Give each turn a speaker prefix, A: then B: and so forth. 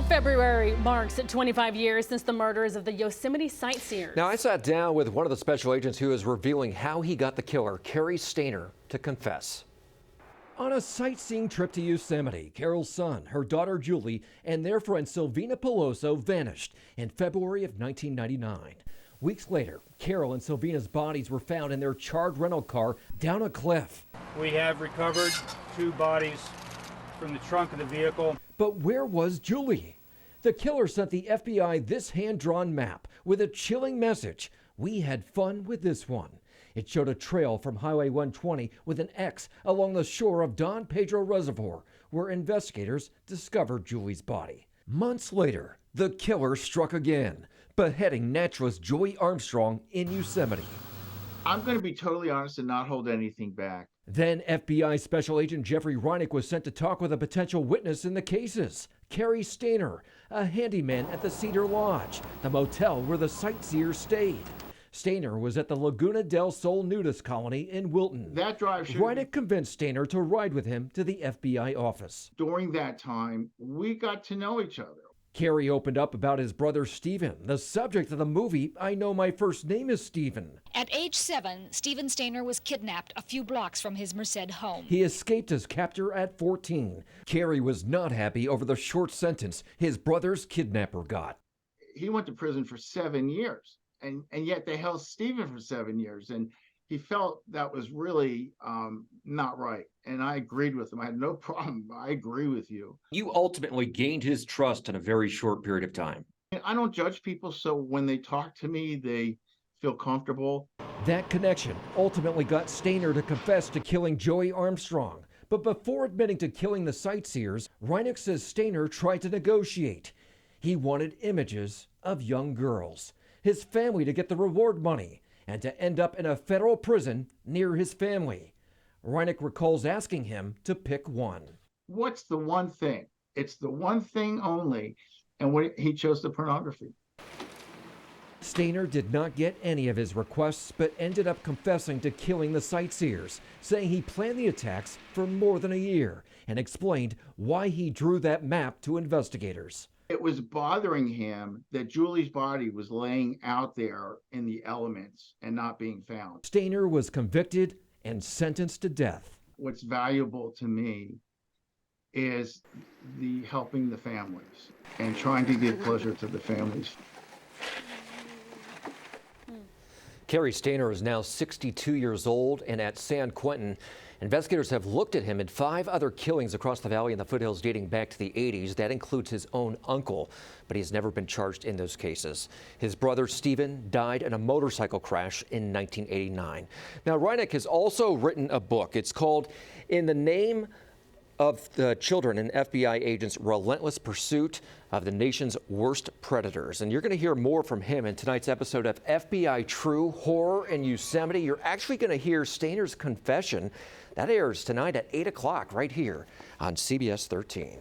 A: February marks 25 years since the murders of the Yosemite sightseers.
B: Now, I sat down with one of the special agents who is revealing how he got the killer, Cary Stayner, to confess.
C: On a sightseeing trip to Yosemite, Carole Sund, her daughter Juli, and their friend Silvina Peloso vanished in February of 1999. Weeks later, Carole and Silvina's bodies were found in their charred rental car down a cliff.
D: We have recovered 2 bodies from the trunk of the vehicle.
C: But where was Juli? The killer sent the FBI this hand-drawn map with a chilling message. We had fun with this one. It showed a trail from Highway 120 with an X along the shore of Don Pedro Reservoir, where investigators discovered Juli's body. Months later, the killer struck again, beheading naturalist Joie Armstrong in Yosemite.
E: I'm going to be totally honest and not hold anything back.
C: Then FBI Special Agent Jeffrey Rinek was sent to talk with a potential witness in the cases, Cary Stayner, a handyman at the Cedar Lodge, the motel where the sightseers stayed. Stayner was at the Laguna del Sol nudist colony in Wilton.
E: That drive
C: Rinek convinced Stayner to ride with him to the FBI office.
E: During that time, we got to know each other.
C: Cary opened up about his brother Stephen, the subject of the movie I Know My First Name is Stephen.
F: At age 7, Stephen Stayner was kidnapped a few blocks from his Merced home.
C: He escaped his captor at 14. Cary was not happy over the short sentence his brother's kidnapper got.
E: He went to prison for 7 years, and yet they held Stephen for 7 years, and he felt that was really not right. And I agreed with him. I had no problem. I agree with you.
B: You ultimately gained his trust in a very short period of time.
E: I don't judge people, so when they talk to me, they feel comfortable.
C: That connection ultimately got Stayner to confess to killing Joie Armstrong. But before admitting to killing the sightseers, Rinek says Stayner tried to negotiate. He wanted images of young girls, his family to get the reward money, and to end up in a federal prison near his family. Rinek recalls asking him to pick one.
E: What's the one thing? It's the one thing only. And he chose the pornography.
C: Stayner did not get any of his requests, but ended up confessing to killing the sightseers, saying he planned the attacks for more than a year and explained why he drew that map to investigators.
E: It was bothering him that Julie's body was laying out there in the elements and not being found.
C: Stayner was convicted and sentenced to death.
E: What's valuable to me is the helping the families and trying to give pleasure to the families.
B: Cary Stayner is now 62 years old, and at San Quentin, investigators have looked at him in 5 other killings across the valley in the foothills dating back to the 80s. That includes his own uncle, but he's never been charged in those cases. His brother Stephen died in a motorcycle crash in 1989. Now, Rinek has also written a book. It's called In the Name of the Children, an FBI agent's relentless pursuit of the nation's worst predators. And you're going to hear more from him in tonight's episode of FBI True Horror in Yosemite. You're actually going to hear Stayner's confession. That airs tonight at 8 o'clock right here on CBS 13.